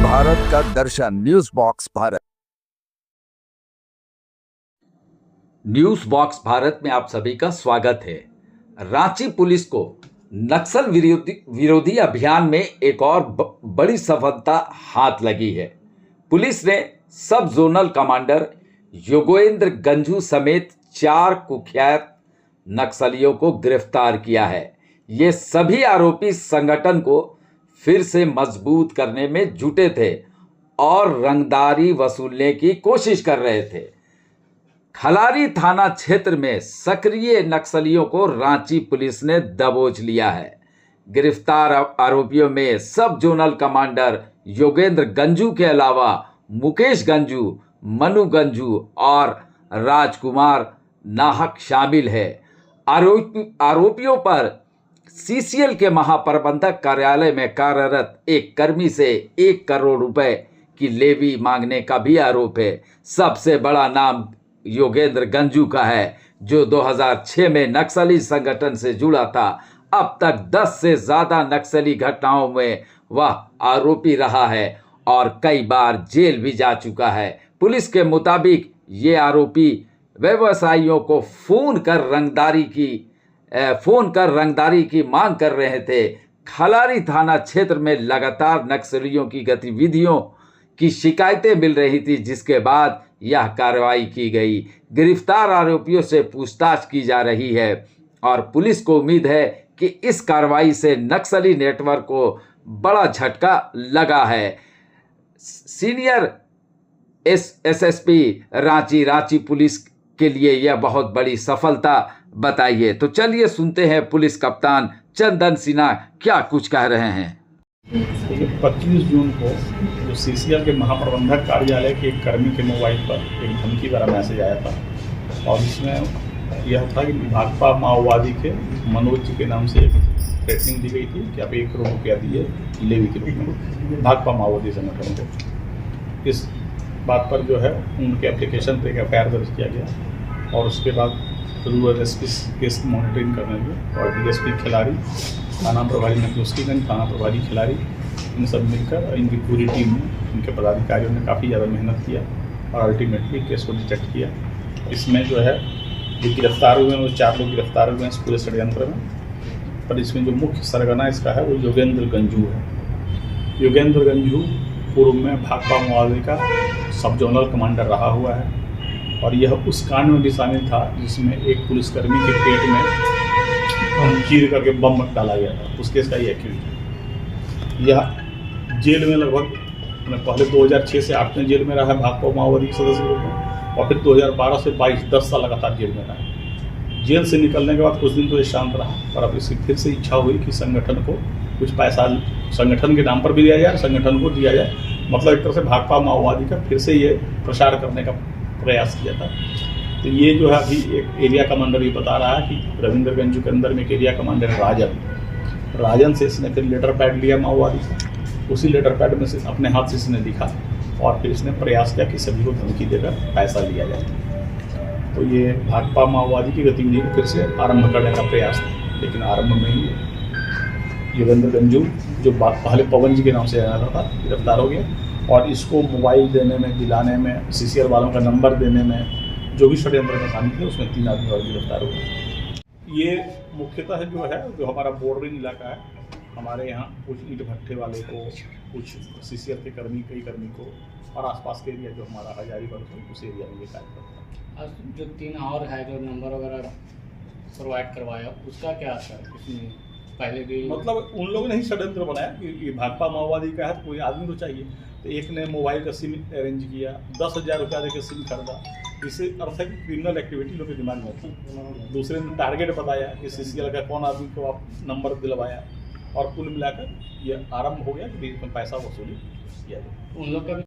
भारत का दर्शन news box Bharat. News box Bharat में आप सभी का स्वागत है। रांची पुलिस को नक्सल विरोधी अभियान में एक और बड़ी सफलता हाथ लगी है। पुलिस ने सब जोनल कमांडर योगेंद्र गंजू समेत 4 कुख्यात नक्सलियों को गिरफ्तार किया है। ये सभी आरोपी संगठन को फिर से मजबूत करने में जुटे थे और रंगदारी वसूलने की कोशिश कर रहे थे। खलारी थाना क्षेत्र में सक्रिय नक्सलियों को रांची पुलिस ने दबोच लिया है। गिरफ्तार आरोपियों में सब जोनल कमांडर योगेंद्र गंजू के अलावा मुकेश गंजू, मनु गंजू और राजकुमार नाहक शामिल है। आरोपियों पर सीसीएल के महाप्रबंधक कार्यालय में कार्यरत एक कर्मी से 1 करोड़ रुपए की लेवी मांगने का भी आरोप है। सबसे बड़ा नाम योगेंद्र गंजू का है, जो 2006 में नक्सली संगठन से जुड़ा था। अब तक 10 से ज्यादा नक्सली घटनाओं में वह आरोपी रहा है और कई बार जेल भी जा चुका है। पुलिस के मुताबिक ये आरोपी व्यवसायियों को फोन कर रंगदारी की मांग कर रहे थे। खलारी थाना क्षेत्र में लगातार नक्सलियों की गतिविधियों की शिकायतें मिल रही थी, जिसके बाद यह कार्रवाई की गई। गिरफ्तार आरोपियों से पूछताछ की जा रही है और पुलिस को उम्मीद है कि इस कार्रवाई से नक्सली नेटवर्क को बड़ा झटका लगा है। सीनियर एसएसपी रांची पुलिस के लिए यह बहुत बड़ी सफलता बताइए। तो चलिए सुनते हैं पुलिस कप्तान चंदन सिन्हा क्या कुछ कह रहे हैं। 25 जून को जो सीसीएल के महाप्रबंधक कार्यालय के एक कर्मी के मोबाइल पर एक धमकी भरा मैसेज आया था और इसमें यह था कि भाकपा माओवादी के मनोज जी के नाम से एक थ्रेटनिंग दी गई थी कि आप 1 करोड़ रुपया दिए लेवी के रूप में भाकपा माओवादी संगठन को। इस बात पर जो है उनके एप्लीकेशन पर एक एफआईआर दर्ज किया गया और उसके बाद रूरल एसपी केस मॉनिटरिंग करने लगे और डीएसपी खिलाड़ी, थाना प्रभारी नक्सलीगंज, थाना प्रभारी खिलाड़ी, इन सब मिलकर इनकी पूरी टीम ने, इनके पदाधिकारियों ने काफ़ी ज़्यादा मेहनत किया और अल्टीमेटली केस को डिटेक्ट किया। इसमें जो है जो गिरफ्तार हुए हैं वो 4 लोग गिरफ्तार हुए हैं इस पूरे षड्यंत्र में। पर इसमें जो मुख्य सरगना इसका है वो योगेंद्र गंजू है। योगेंद्र गंजू पूर्व में भाकपा माओवादी का सब जोनल कमांडर रहा हुआ है और यह उस कांड में भी शामिल था जिसमें एक पुलिसकर्मी के पेट में चीर करके बम डाला गया था। उस केस का ये एक्यूज है। यह जेल में लगभग पहले 2006 से 8 में जेल में रहा है भाकपा माओवादी के सदस्य रूप में और फिर 2012 से 22 10 साल लगातार जेल में रहा। जेल से निकलने के बाद कुछ दिन तो ये शांत रहा, पर अब इसकी फिर से इच्छा हुई कि संगठन को कुछ पैसा संगठन के नाम पर भी दिया जाए, संगठन को दिया जाए। मतलब एक तरह से भाकपा माओवादी का फिर से ये प्रसार करने का प्रयास किया था। तो ये जो है अभी एक एरिया कमांडर ये बता रहा है कि रविंद्र गंजू के अंदर में एक एरिया कमांडर राजन से इसने फिर लेटर पैड लिया माओवादी से। उसी लेटर पैड में से अपने हाथ से इसने लिखा और फिर इसने प्रयास किया कि सभी को धमकी देकर पैसा लिया जाए। तो ये भाकपा माओवादी की गतिविधि को फिर से आरंभ करने का प्रयास था, लेकिन आरंभ में ही योगेंद्र गंजू जो पहले पवन जी के नाम से जाना था गिरफ्तार हो गया और इसको मोबाइल देने में, दिलाने में, सीसीएल वालों का नंबर देने में जो भी षड्यंत्र में शामिल थे उसमें 3 आदमी और गिरफ्तार हो गए। ये मुख्यतः जो हमारा बॉर्डरिंग इलाका है, हमारे यहाँ कुछ ईंट भट्ठे वाले को, कुछ सीसीएल के कई कर्मी को और आसपास के एरिया जो हमारा हजारीबाग है उस एरिया में ये कार्य करता है। जो 3 और है जो नंबर वगैरह प्रोवाइड करवाया उसका क्या असर है? इसमें पहले भी मतलब उन लोगों ने ही षड्यंत्र बनाया कि ये भाकपा माओवादी का है, कोई आदमी तो चाहिए। तो एक ने मोबाइल का सिम अरेंज किया, 10,000 रुपया देकर सिम खरीदा। इससे अर्थ है कि क्रिमिनल एक्टिविटी लोग के दिमाग में थी। दूसरे ने टारगेट बताया कि सीसीएल का कौन आदमी को आप नंबर दिलवाया और कुल मिलाकर ये आरंभ हो गया कि पैसा वसूली किया जाए। उन लोग का